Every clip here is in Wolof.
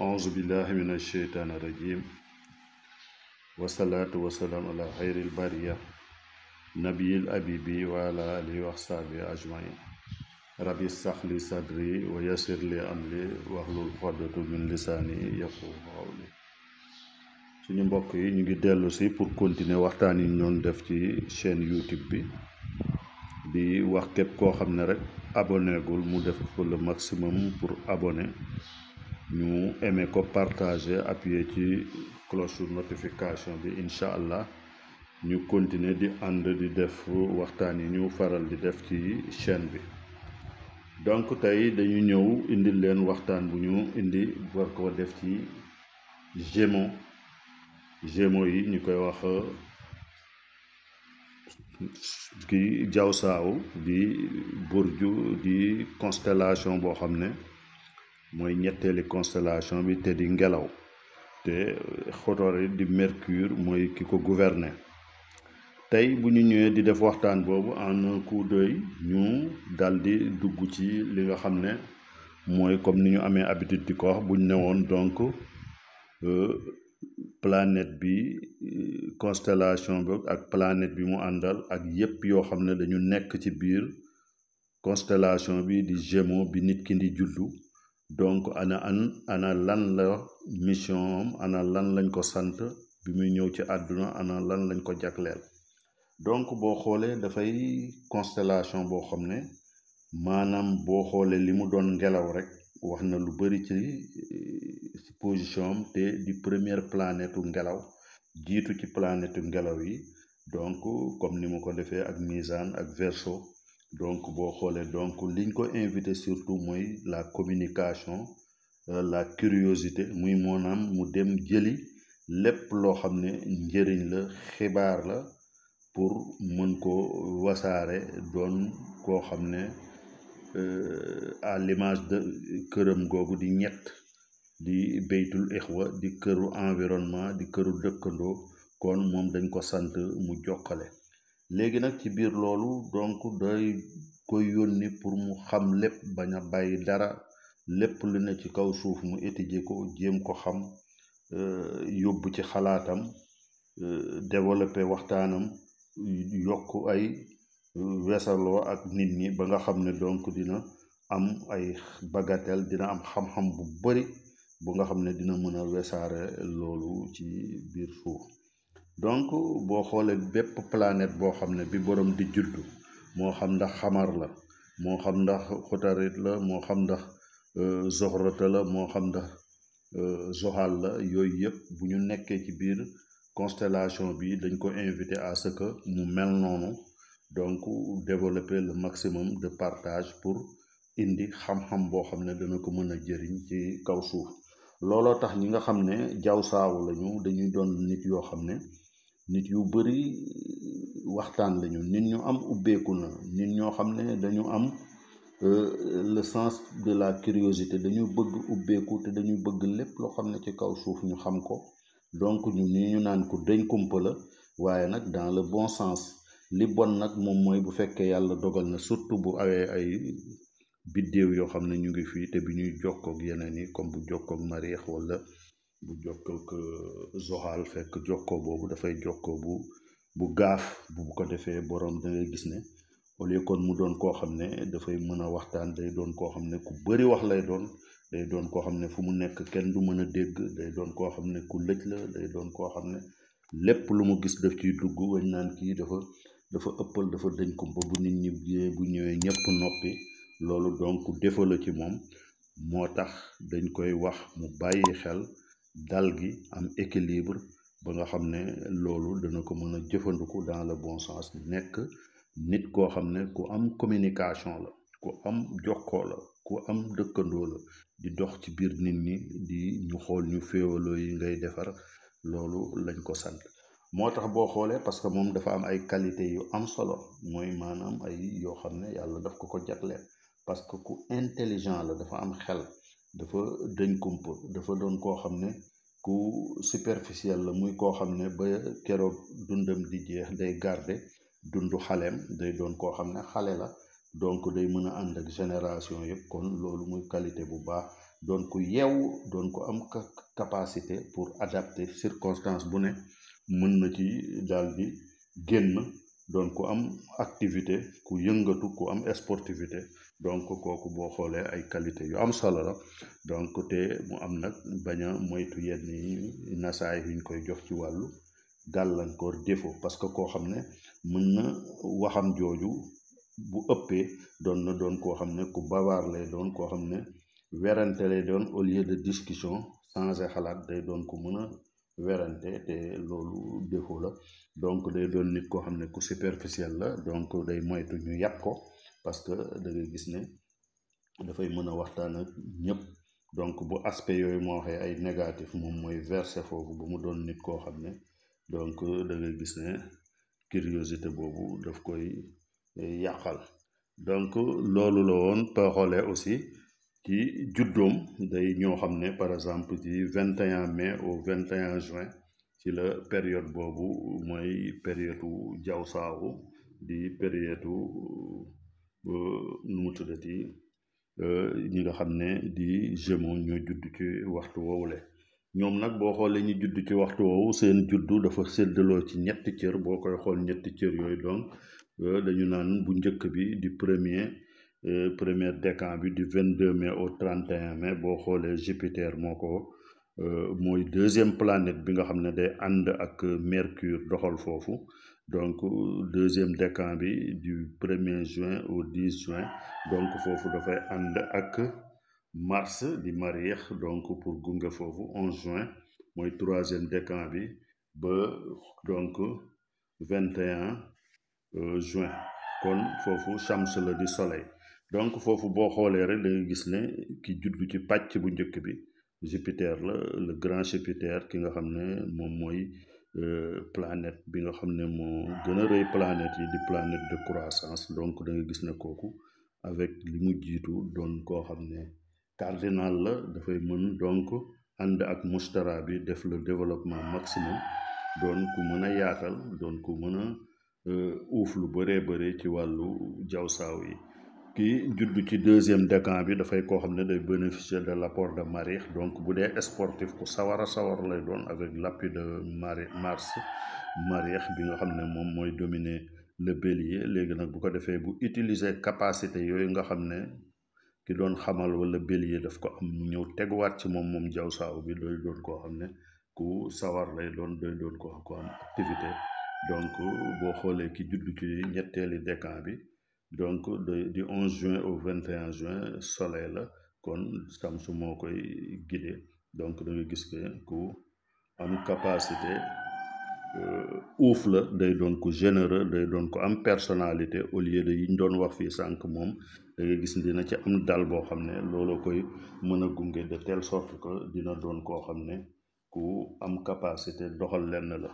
أعوذ بالله من الشيطان الرجيم والصلاة والسلام على خير البرية نبي الأبيبي وعلى آله وصحبه أجمعين ربي اشرح لي صدري ويسر لي أمري واحلل عقدة من لساني يفقهوا قولي suñu mbokk yi ñu ngi dellu si pour continuer waxtaan yi ñu doon def ci chaîne YouTube bi di wax képp koo xam ne rek abonné gul mu def ko le maximum pour abonné ñu aimé ko partager appuyer ci cloche notification bi incha allah ñu continuer di ànd di def waxtaan yi ñu faral di def ci chaîne bi. donc tey dañu ñëw indi leen waxtaan bu ñu indi war ko def ci Gémeaux yi ñu koy wax ki jawsaaw di burju di constellation boo xam ne mooy ñetteeli constellation bi te di ngelaw te xotoori di Mercure mooy ki ko gouverner. tey bu ñu ñëwee di def waxtaan boobu en un coup d'œil ñu daldi dugg ci li nga xam ne mooy comme ni ñu amee habitude di ko wax bu ñu newoon donc planète bi constellation bi ak planète bi mu àndal ak yépp yoo xam ne dañu nekk ci biir constellation bi di Gémeaux bi nit ki di juddu. donc ana lan la mission am ana lan lañ ko sant bi muy ñëw ci àdduna ana lan lañ ko jagleel. donc boo xoolee dafay constellation boo xam ne maanaam boo xoolee li mu doon ngelaw rek wax na lu bari ci position am te di première planète ngelaw jiitu ci planète ngelaw yi donc comme ni mu ko defee ak Misaan ak Verseau. donc boo xoolee donc liñ ko invité surtout mooy la communication la curiosité muy moonaam mu dem jëli lépp loo xam ne njëriñ la xibaar la pour mën ko wasaare doon koo xam ne à l'image de këram googu di ñett di baytul ixwa di këru environnement di këru dëkkandoo kon moom dañ ko sant mu jokkale. léegi nag ci biir loolu donc day koy yónni pour mu xam lépp bañ a bàyyi dara lépp lu ne ci kaw suuf mu étudier ko jéem ko xam yóbbu ci xalaatam développer waxtaanam yokk ay wesaloo ak nit ñi ba nga xam ne donc dina am ay bagatelle dina am xam-xam bu bari bu nga xam ne dina mën a wesaare loolu ci biir suuf. donc boo xoolee bépp planète boo xam ne bi borom di juddu moo xam ndax xamar la moo xam ndax xotarit la moo xam ndax zoxrata la moo xam ndax zoxal la yooyu yëpp bu ñu nekkee ci biir constellation bi dañ ko invité à ce que mu mel noonu donc développer le maximum de partage pour indi xam-xam boo xam ne dana ko mën a jëriñ ci kaw suuf. looloo tax ñi nga xam ne jawsaawu lañu dañuy doon nit yoo xam ne nit yu bari waxtaan lañu nit ñu am ubbeeku na nit ñoo xam ne dañu am le sens de la curiosité dañu bëgg ubbeeku te dañu bëgg lépp loo xam ne ci kaw suuf ñu xam ko. donc ñu ni ñu naan ko dañ kumpa la waaye nag dans le bon sens. li bon nag moom mooy bu fekkee yàlla dogal na surtout bu awee ay biddéew yoo xam ne ñu ngi fii te bi ñuy jokkook yeneen yi comme bu jokkook Mariix wala bu jokkook Zoxal fekk jokkoo boobu dafay jokkoo bu gaaf bu ko defee boroom da ngay gis ne au lieu kon mu doon koo xam ne dafay mën a waxtaan day doon koo xam ne ku bari wax lay doon day doon koo xam ne fu mu nekk kenn du mën a dégg day doon koo xam ne ku lëj la day doon koo xam ne lépp lu mu gis daf ciy dugg wañ naan kii dafa ëppal dafa dëñ kumpa bu nit ñi bu ñëwee ñëpp noppi loolu donc défaut la ci moom moo tax dañ koy wax mu bàyyi xel dal gi am équilibre ba nga xam ne loolu dana ko mën a jëfandiku dans le bon sens nekk nit koo xam ne ku am communication la ku am jokkoo la ku am dëkkandoo la di dox ci biir nit ñi di ñu xool ñu féewaloo yi ngay defar loolu lañ ko sant. moo tax boo xoolee parce que moom dafa am ay qualité yu am solo mooy maanaam ay yoo xam ne yàlla daf ko jagleel parce que ku intelligent la dafa am xel dafa dëñ kumpa dafa doon koo xam ne ku superficiel la muy koo xam ne ba keroog dundam di jeex day garder dundu xaleem day doon koo xam ne xale la donc day mën a ànd ak génération yëpp kon loolu muy qualité bu baax doon ko yeewu doon ko am capacité pour adapter circonstance bu ne mën na ci daal di génn doon ku am activité ku yëngatu ku am sportivité donc kooku boo xoolee ay qualité yu am solo la donc te mu am nag bañ a moytu yenn yi nasaay yuñ koy jox ci wàllu gàllankoor défaut parce que koo xam ne mën na waxam jooju bu ëppee doon koo xam ne ku bavard lay doon koo xam ne werante lay doon au lieu de discussion changer xalaat day doon ko mën a werante te loolu défaut la donc day doon nit koo xam ne ku superficiel la donc day moytu ñu yàpp ko parce que da ngay gis ne dafay mën a waxtaan ak ñëpp donc bu aspect yooyu moo waxee ay négatif moom mooy verser foofu ba mu doon nit koo xam ne donc da ngay gis ne curiosité boobu daf koy yàqal donc loolu la woon ba xoolee aussi ci juddoom day ñoo xam ne par exemple ci 21 mai au 21 juin ci la période boobu mooy période jaw saawu di période nu mu tuddati ñi nga xam ne di Gémeaux ñoo judd ci waxtu woowule ñoom nag boo xoolee ñi judd ci waxtu woowu seen juddu dafa séddaloo ci ñetti cër boo koy xool ñetti cër yooyu donc dañu naan bu njëkk bi di premier décan bi du 22 mai au 31 mai boo xoolee Jupiter moo ko mooy deuxième planète bi nga xam ne day ànd ak Mercure doxal foofu donc deuxième décan bi du 1er juin au 10 juin donc foofu dafay ànd ak Mars di Mariix donc pour gunge foofu 11 juin mooy troisième décan bi ba donc 21 juin kon foofu Shams la di soleil donc foofu boo xoolee rek da nga gis ne ki juddu ci pàcc bu njëkk bi Jupiter la le grand Jupiter ki nga xam ne moom mooy planète bi nga xam ne moo gën a rëy planète yi di planète de croissance donc da nga gis ne kooku avec li mu jiitu doon koo xam ne cardinal la dafay mën donc ànd ak mustara bi def le développement maximum doon ku mën a yaatal doon ku mën a uuf lu bëree bëri ci wàllu jaw saaw yi kii judd ci deuxième décan bi dafay koo xam ne day bénéficier de l'apport de Mariix donc bu dee sportif ku sawar lay doon avec l'appui de Mars Mariix bi nga xam ne moom mooy dominer le bélier léegi nag bu ko defee bu utiliser capacité yooyu nga xam ne ki doon xamal wala bélier daf ko am mu ñëw teguwaat ci moom jaw saaw bi doy doon koo xam ne ku sawar lay doon doy doon ko am activité donc boo xoolee ki judd ci ñetteeli décan bi donc du 11 juin au 21 juin soleil la kon Shams moo koy guider donc da nga gis que ku am capacité uuf la day doon ku généreux day doon ko am personnalité au lieu de yi ñu doon wax fii sànq moom da nga gis dina ci am dal boo xam ne looloo koy mën a gunge de telle sorte que dina doon koo xam ne ku am capacité doxal lenn la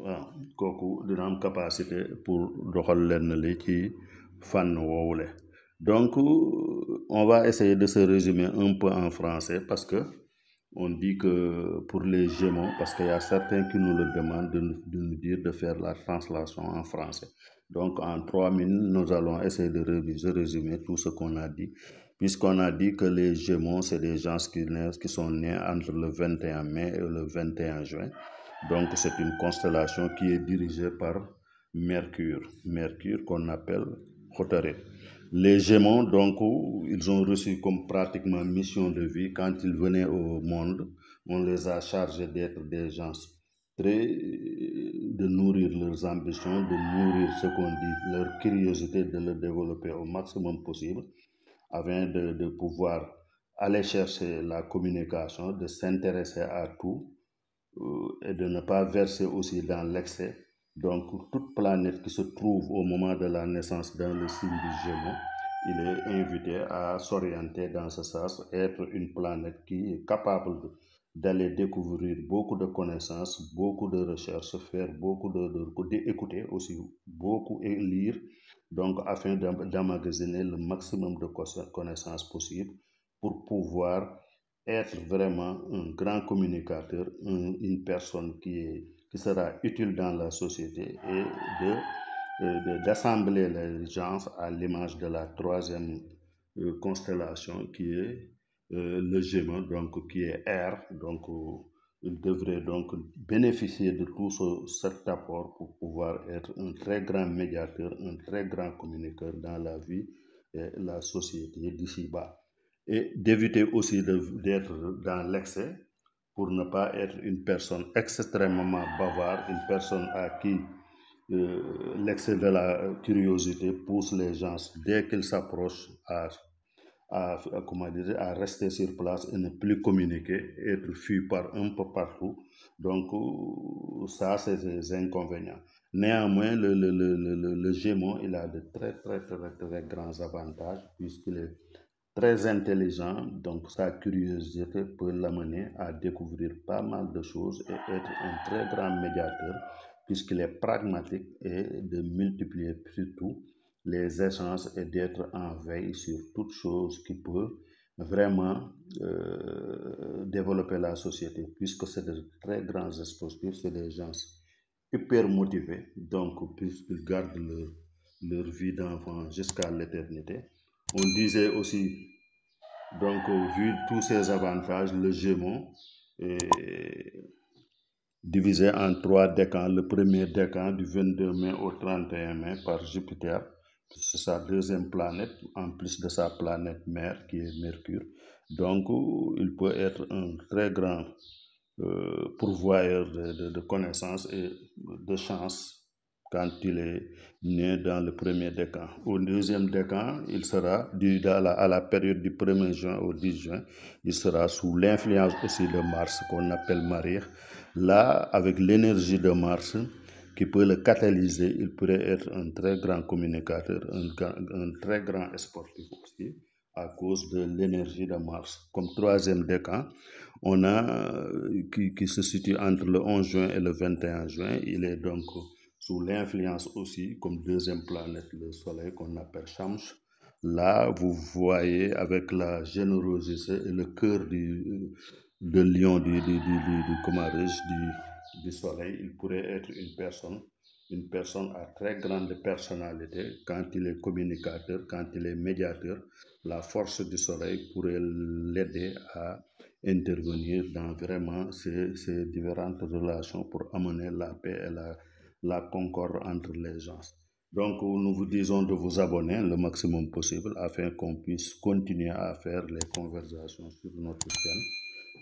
waaw kooku dina am capacité pour doxal lenn li ci fànn woowule donc on va essayer de se résumer un peu en français parce que on dit que pour les Gémeaux parce qu'il y a certains qui nous le demandent de nous dire de faire la translation en français donc en 3 minutes nous allons essayer de résumer tout ce qu'on a dit puisqu'on a dit que les Gémeaux c'est des gens qui sont nés entre le 21 mai et le 21 juin donc c'est une constellation qui est dirigée par Mercure qu'on appelle Khotare. Les Gémeaux, donc, ils ont reçu comme pratiquement mission de vie quand ils venaient au monde. On les a chargés d'être des gens de nourrir leurs ambitions, de nourrir ce qu'on dit, leur curiosité, de le développer au maximum possible afin de pouvoir aller chercher la communication, de s'intéresser à tout et de ne pas verser aussi dans l'excès. Donc, toute planète qui se trouve au moment de la naissance dans le signe du Gémeaux, il est invité à s'orienter dans ce sens, être une planète qui est capable d'aller découvrir beaucoup de connaissances, beaucoup de recherches, faire beaucoup d'écouter aussi, beaucoup et lire, donc afin d'emmagasiner le maximum de connaissances possibles pour pouvoir être vraiment un grand communicateur, une personne qui sera utile dans la société et d'assembler les gens à l'image de la troisième constellation qui est le Gémeaux, donc qui est air. Donc, il devrait donc bénéficier de tout cet apport pour pouvoir être un très grand médiateur, un très grand communicateur dans la vie et la société d'ici-bas. Et d'éviter aussi d'être dans l'excès pour ne pas être une personne extrêmement bavarde, une personne à qui l'excès de la curiosité pousse les gens, dès qu'ils s'approchent, comment dire, à rester sur place et ne plus communiquer, être fui par un peu partout. Donc, ça, c'est des inconvénients. Néanmoins, le Gémeaux, il a de très grands avantages puisqu'il est très intelligent, donc sa curiosité peut l'amener à découvrir pas mal de choses et être un très grand médiateur puisqu'il est pragmatique et de multiplier surtout les échanges et d'être en veille sur toute chose qui peut vraiment développer la société puisque c'est de très grands expositifs, c'est des gens hyper motivés, donc puisqu'ils gardent leur vie d'enfant jusqu'à l'éternité. On disait aussi, donc, vu tous ces avantages, le Gémeaux est divisé en 3 décans. Le premier décan du 22 mai au 31 mai par Jupiter, c'est sa deuxième planète, en plus de sa planète mère qui est Mercure. Donc, il peut être un très grand pourvoyeur de connaissances et de chance quand il est né dans le premier décan. Au deuxième décan, il sera, à la période du 1er juin au 10 juin, il sera sous l'influence aussi de Mars, qu'on appelle Marie. Là, avec l'énergie de Mars, qui peut le catalyser, il pourrait être un très grand communicateur, un très grand sportif aussi, à cause de l'énergie de Mars. Comme troisième décan, on a qui se situe entre le 11 juin et le 21 juin. Il est donc sous l'influence aussi, comme deuxième planète, le Soleil, qu'on appelle Shams. Là, vous voyez avec la générosité et le cœur de lion du Soleil, il pourrait être une personne à très grande personnalité. Quand il est communicateur, quand il est médiateur, la force du Soleil pourrait l'aider à intervenir dans vraiment ces différentes relations pour amener la paix et la concorde entre les gens. Donc, nous vous disons de vous abonner le maximum possible afin qu'on puisse continuer à faire les conversations sur notre chaîne.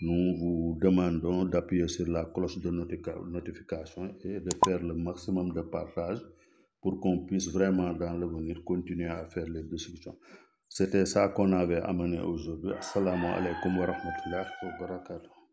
Nous vous demandons d'appuyer sur la cloche de notification et de faire le maximum de partage pour qu'on puisse vraiment dans l'avenir continuer à faire les discussions. C'était ça qu'on avait amené aujourd'hui. Assalamu alaikum wa rahmatullahi wa barakatuh.